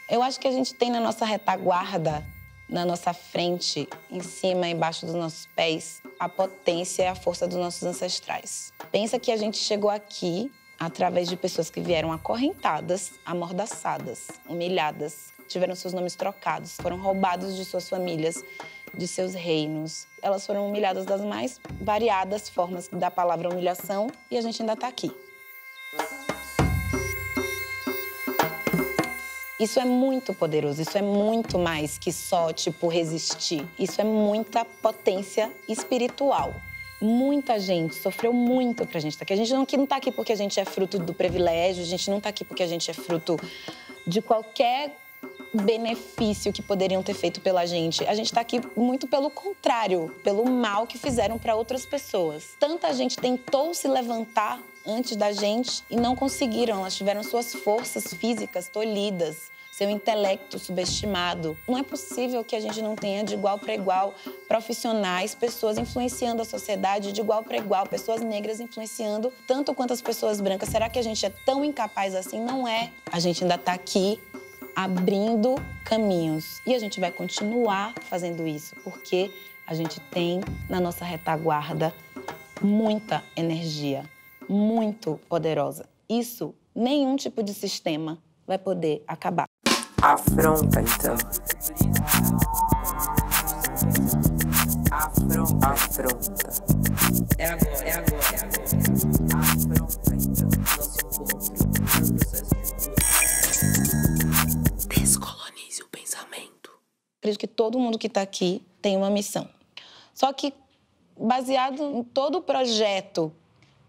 Eu acho que a gente tem na nossa retaguarda, na nossa frente, em cima e embaixo dos nossos pés, a potência e a força dos nossos ancestrais. Pensa que a gente chegou aqui através de pessoas que vieram acorrentadas, amordaçadas, humilhadas, tiveram seus nomes trocados, foram roubados de suas famílias, de seus reinos. Elas foram humilhadas das mais variadas formas da palavra humilhação e a gente ainda está aqui. Isso é muito poderoso, isso é muito mais que só, tipo, resistir. Isso é muita potência espiritual. Muita gente sofreu muito pra gente estar aqui. A gente não tá aqui porque a gente é fruto do privilégio, a gente não tá aqui porque a gente é fruto de qualquer benefício que poderiam ter feito pela gente. A gente tá aqui muito pelo contrário, pelo mal que fizeram para outras pessoas. Tanta gente tentou se levantar antes da gente e não conseguiram. Elas tiveram suas forças físicas tolhidas, seu intelecto subestimado. Não é possível que a gente não tenha de igual para igual profissionais, pessoas influenciando a sociedade de igual para igual, pessoas negras influenciando tanto quanto as pessoas brancas. Será que a gente é tão incapaz assim? Não é. A gente ainda tá aqui abrindo caminhos. E a gente vai continuar fazendo isso, porque a gente tem na nossa retaguarda muita energia, muito poderosa. Isso, nenhum tipo de sistema vai poder acabar. Afronta, então. Afronta. É agora, é agora, é agora. Afronta, então. Nosso encontro. Processo de cura. Descolonize o pensamento. Acredito que todo mundo que está aqui tem uma missão. Só que, baseado em todo o projeto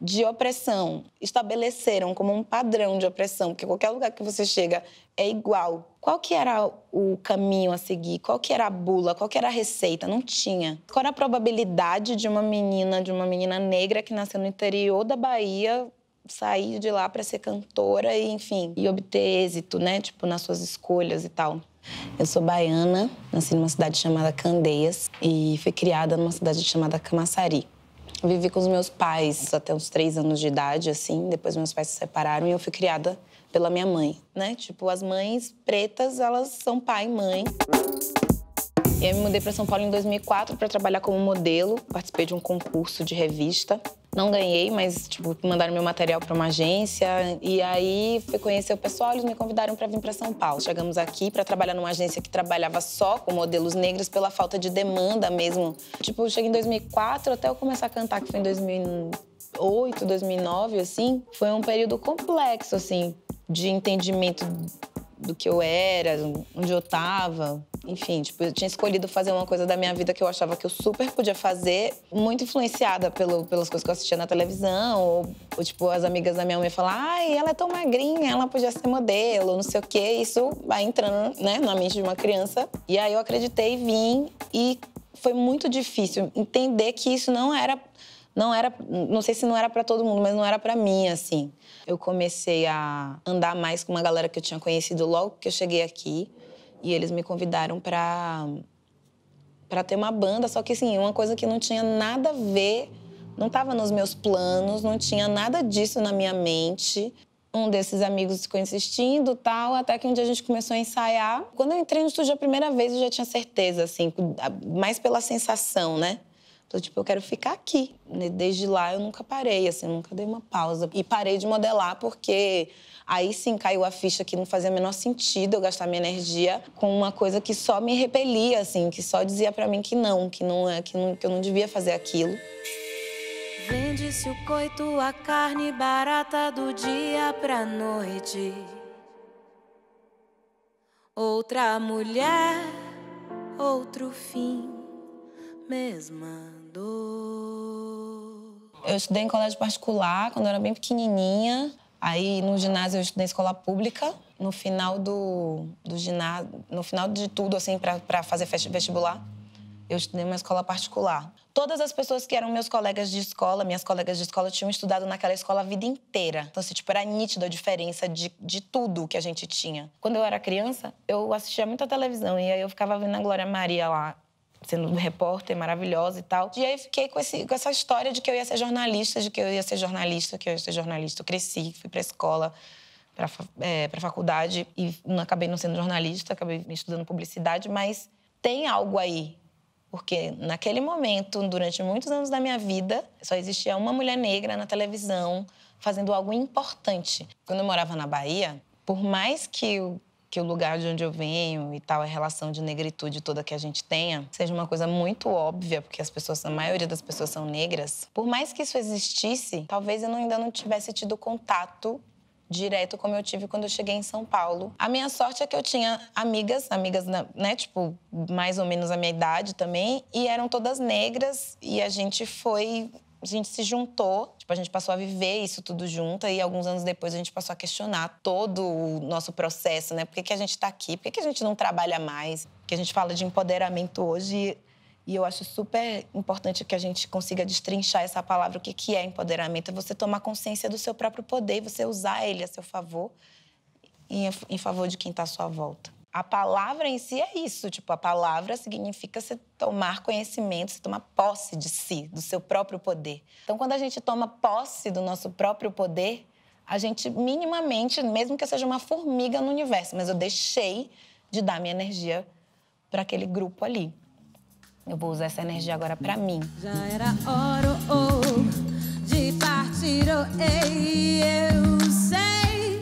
de opressão, estabeleceram como um padrão de opressão, porque qualquer lugar que você chega é igual. Qual que era o caminho a seguir? Qual que era a bula? Qual que era a receita? Não tinha. Qual era a probabilidade de uma menina negra que nasceu no interior da Bahia sair de lá para ser cantora e, enfim, e obter êxito, né? Tipo, nas suas escolhas e tal. Eu sou baiana, nasci numa cidade chamada Candeias e fui criada numa cidade chamada Camaçari. Vivi com os meus pais até uns 3 anos de idade, assim. Depois meus pais se separaram e eu fui criada pela minha mãe, né? Tipo, as mães pretas, elas são pai e mãe. E eu me mudei para São Paulo em 2004 para trabalhar como modelo. Participei de um concurso de revista. Não ganhei, mas, tipo, mandaram meu material para uma agência. E aí, fui conhecer o pessoal, eles me convidaram para vir para São Paulo. Chegamos aqui para trabalhar numa agência que trabalhava só com modelos negros pela falta de demanda mesmo. Tipo, eu cheguei em 2004, até eu começar a cantar, que foi em 2008, 2009, assim. Foi um período complexo, assim, de entendimento do que eu era, onde eu tava. Enfim, tipo, eu tinha escolhido fazer uma coisa da minha vida que eu achava que eu super podia fazer, muito influenciada pelas coisas que eu assistia na televisão, ou tipo, as amigas da minha mãe falavam, ai, ela é tão magrinha, ela podia ser modelo, não sei o quê. Isso vai entrando, né, na mente de uma criança. E aí eu acreditei, vim, e foi muito difícil entender que isso não sei se não era pra todo mundo, mas não era pra mim, assim. Eu comecei a andar mais com uma galera que eu tinha conhecido logo que eu cheguei aqui. E eles me convidaram pra ter uma banda, só que, assim, uma coisa que não tinha nada a ver, não estava nos meus planos, não tinha nada disso na minha mente. Um desses amigos ficou insistindo, tal, até que um dia a gente começou a ensaiar. Quando eu entrei no estúdio a primeira vez, eu já tinha certeza, assim, mais pela sensação, né? Então, tipo, eu quero ficar aqui. Desde lá eu nunca parei, assim, nunca dei uma pausa. E parei de modelar porque aí sim caiu a ficha que não fazia o menor sentido eu gastar minha energia com uma coisa que só me repelia, assim, que só dizia pra mim que eu não devia fazer aquilo. Vende-se o coito, a carne barata do dia pra noite. Outra mulher, outro fim, mesma dor. Eu estudei em colégio particular quando eu era bem pequenininha. Aí, no ginásio, eu estudei em escola pública. No final do ginásio, no final de tudo, assim, pra fazer vestibular, eu estudei em uma escola particular. Todas as pessoas que eram meus colegas de escola, minhas colegas de escola, tinham estudado naquela escola a vida inteira. Então, assim, tipo, era nítida a diferença de tudo que a gente tinha. Quando eu era criança, eu assistia muita televisão. E aí eu ficava vendo a Glória Maria lá, sendo repórter maravilhosa e tal. E aí fiquei com essa história de que eu ia ser jornalista, Eu cresci, fui pra escola para faculdade e acabei não sendo jornalista, acabei estudando publicidade, mas tem algo aí. Porque naquele momento, durante muitos anos da minha vida, só existia uma mulher negra na televisão fazendo algo importante. Quando eu morava na Bahia, por mais que o lugar de onde eu venho e tal, a relação de negritude toda que a gente tenha, seja uma coisa muito óbvia, porque a maioria das pessoas são negras, por mais que isso existisse, talvez eu ainda não tivesse tido contato direto como eu tive quando eu cheguei em São Paulo. A minha sorte é que eu tinha amigas, né, tipo, mais ou menos a minha idade também, e eram todas negras, e a gente se juntou, tipo, a gente passou a viver isso tudo junto, e alguns anos depois a gente passou a questionar todo o nosso processo, né? Por que a gente tá aqui? Por que a gente não trabalha mais? Porque a gente fala de empoderamento hoje, e eu acho super importante que a gente consiga destrinchar essa palavra. O que é empoderamento? É você tomar consciência do seu próprio poder e você usar ele a seu favor e em favor de quem está à sua volta. A palavra em si é isso. Tipo, a palavra significa você tomar conhecimento, você tomar posse de si, do seu próprio poder. Então, quando a gente toma posse do nosso próprio poder, a gente minimamente, mesmo que eu seja uma formiga no universo, mas eu deixei de dar minha energia para aquele grupo ali. Eu vou usar essa energia agora pra mim. Já era hora de partir, ei, eu sei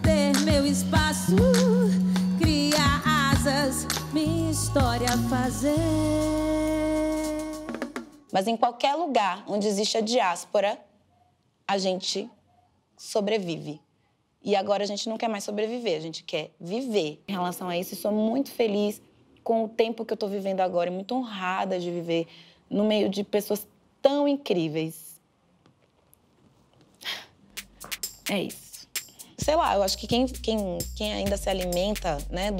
ter meu espaço, criar asas, minha história fazer. Mas em qualquer lugar onde existe a diáspora, a gente sobrevive. E agora a gente não quer mais sobreviver, a gente quer viver. Em relação a isso, eu sou muito feliz com o tempo que eu estou vivendo agora. E muito honrada de viver no meio de pessoas tão incríveis. É isso. Sei lá, eu acho que quem ainda se alimenta, né,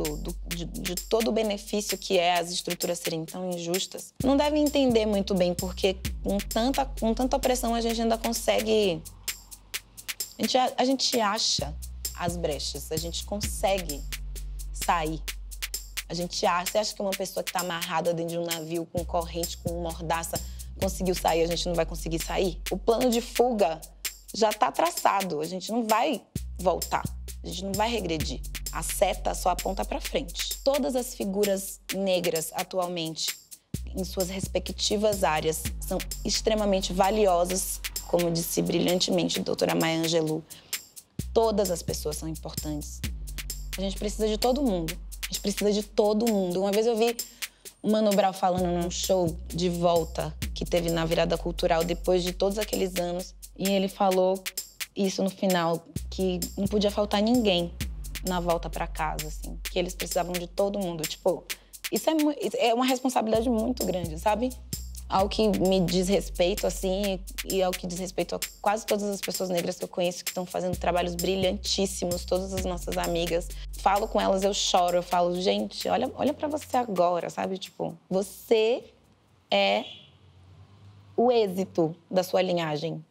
de todo o benefício que é as estruturas serem tão injustas, não deve entender muito bem porque com tanta opressão a gente ainda consegue... A gente acha as brechas, a gente consegue sair. Você acha que uma pessoa que está amarrada dentro de um navio com corrente, com mordaça, conseguiu sair, a gente não vai conseguir sair? O plano de fuga já está traçado, a gente não vai voltar, a gente não vai regredir. A seta só aponta para frente. Todas as figuras negras atualmente, em suas respectivas áreas, são extremamente valiosas. Como disse brilhantemente a doutora Maya Angelou, todas as pessoas são importantes. A gente precisa de todo mundo. A gente precisa de todo mundo. Uma vez eu vi o Mano Brown falando num show de volta que teve na virada cultural depois de todos aqueles anos. E ele falou isso no final, que não podia faltar ninguém na volta pra casa, assim. Que eles precisavam de todo mundo. Tipo, isso é uma responsabilidade muito grande, sabe? Ao que me diz respeito, assim, e ao que diz respeito a quase todas as pessoas negras que eu conheço que estão fazendo trabalhos brilhantíssimos, todas as nossas amigas. Falo com elas, eu choro, eu falo, gente, olha pra você agora, sabe? Tipo, você é o êxito da sua linhagem.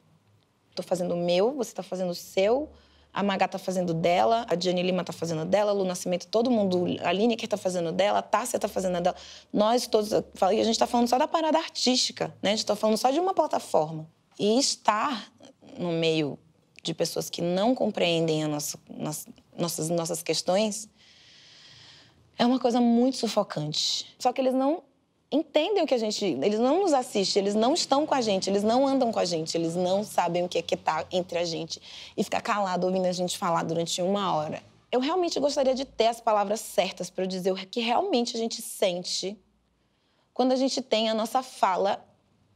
Tô fazendo o meu, você tá fazendo o seu, a Magá tá fazendo dela, a Diane Lima tá fazendo dela, a Lu Nascimento, todo mundo, a Lineker tá fazendo dela, a Tássia tá fazendo dela. Nós todos, e a gente tá falando só da parada artística, né? A gente tá falando só de uma plataforma. E estar no meio de pessoas que não compreendem nossas questões é uma coisa muito sufocante. Só que eles não entendem o que eles não nos assistem, eles não estão com a gente, eles não andam com a gente, eles não sabem o que é que tá entre a gente e ficar calado ouvindo a gente falar durante 1 hora. Eu realmente gostaria de ter as palavras certas para eu dizer o que realmente a gente sente quando a gente tem a nossa fala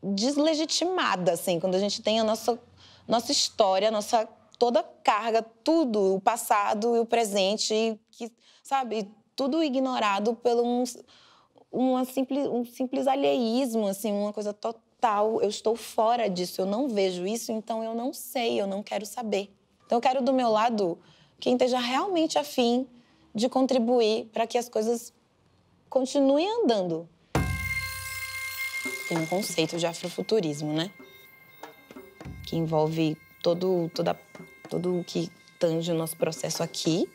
deslegitimada, assim, quando a gente tem a nossa história, toda a carga, tudo, o passado e o presente, que, sabe, tudo ignorado pelo um simples alheísmo, assim, uma coisa total. Eu estou fora disso, eu não vejo isso, então eu não sei, eu não quero saber. Então eu quero do meu lado quem esteja realmente afim de contribuir para que as coisas continuem andando. Tem um conceito de afrofuturismo, né? Que envolve todo o que tange o nosso processo aqui,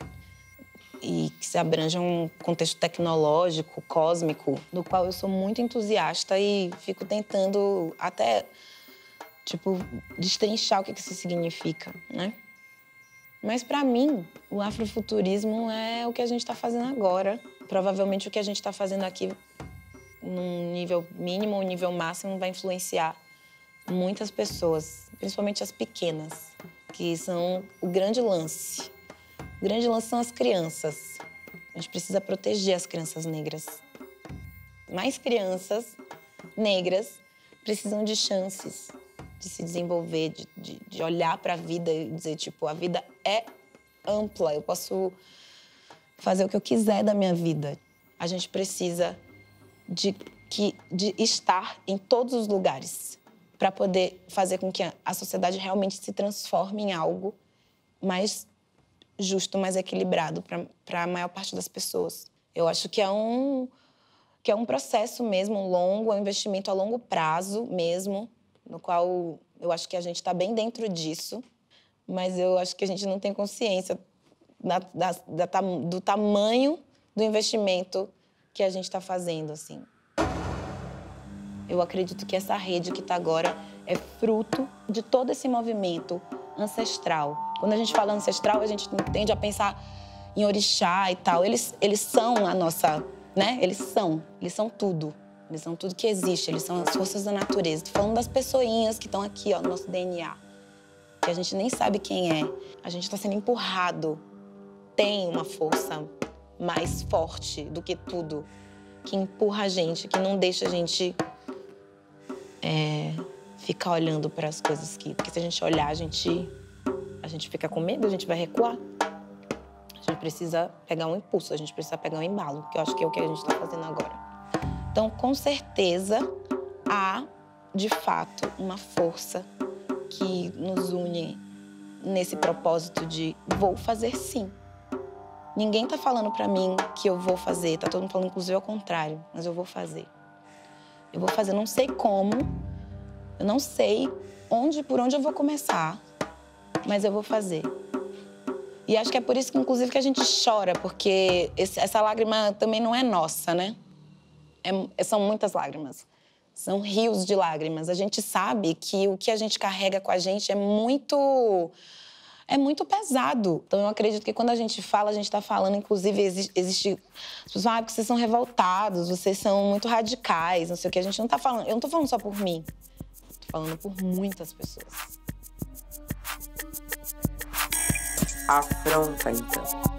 e que se abrange um contexto tecnológico, cósmico, do qual eu sou muito entusiasta e fico tentando até tipo, destrinchar o que isso significa, né? Mas, para mim, o afrofuturismo é o que a gente está fazendo agora. Provavelmente o que a gente está fazendo aqui, num nível mínimo ou nível máximo, vai influenciar muitas pessoas, principalmente as pequenas, que são o grande lance. O grande lance são as crianças. A gente precisa proteger as crianças negras. Mais crianças negras precisam de chances de se desenvolver, de olhar para a vida e dizer, tipo, a vida é ampla, eu posso fazer o que eu quiser da minha vida. A gente precisa de estar em todos os lugares para poder fazer com que a sociedade realmente se transforme em algo mais justo, mais equilibrado para a maior parte das pessoas. Eu acho que é um processo mesmo longo, é um investimento a longo prazo mesmo, no qual eu acho que a gente está bem dentro disso, mas eu acho que a gente não tem consciência do tamanho do investimento que a gente está fazendo, assim. Eu acredito que essa rede que está agora é fruto de todo esse movimento ancestral. Quando a gente fala ancestral, a gente tende a pensar em orixá e tal. Eles são a nossa, né? Eles são tudo. Eles são tudo que existe, eles são as forças da natureza. Tô falando das pessoinhas que estão aqui, ó, no nosso DNA. Que a gente nem sabe quem é. A gente está sendo empurrado. Tem uma força mais forte do que tudo que empurra a gente, que não deixa a gente ficar olhando para as coisas que... Porque se a gente olhar, a gente fica com medo, a gente vai recuar. A gente precisa pegar um impulso, a gente precisa pegar um embalo, que eu acho que é o que a gente está fazendo agora. Então, com certeza, há, de fato, uma força que nos une nesse propósito de vou fazer sim. Ninguém tá falando pra mim que eu vou fazer, tá todo mundo falando, inclusive, ao contrário, mas eu vou fazer. Eu vou fazer, não sei como, eu não sei por onde eu vou começar, mas eu vou fazer. E acho que é por isso que, inclusive, que a gente chora, porque essa lágrima também não é nossa, né? São muitas lágrimas. São rios de lágrimas. A gente sabe que o que a gente carrega com a gente é muito pesado. Então, eu acredito que quando a gente fala, a gente está falando, inclusive, existe... As pessoas falam, porque vocês são revoltados, vocês são muito radicais, não sei o que. A gente não tá falando... Eu não tô falando só por mim. Tô falando por muitas pessoas. Afronta, então.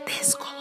Descolonize.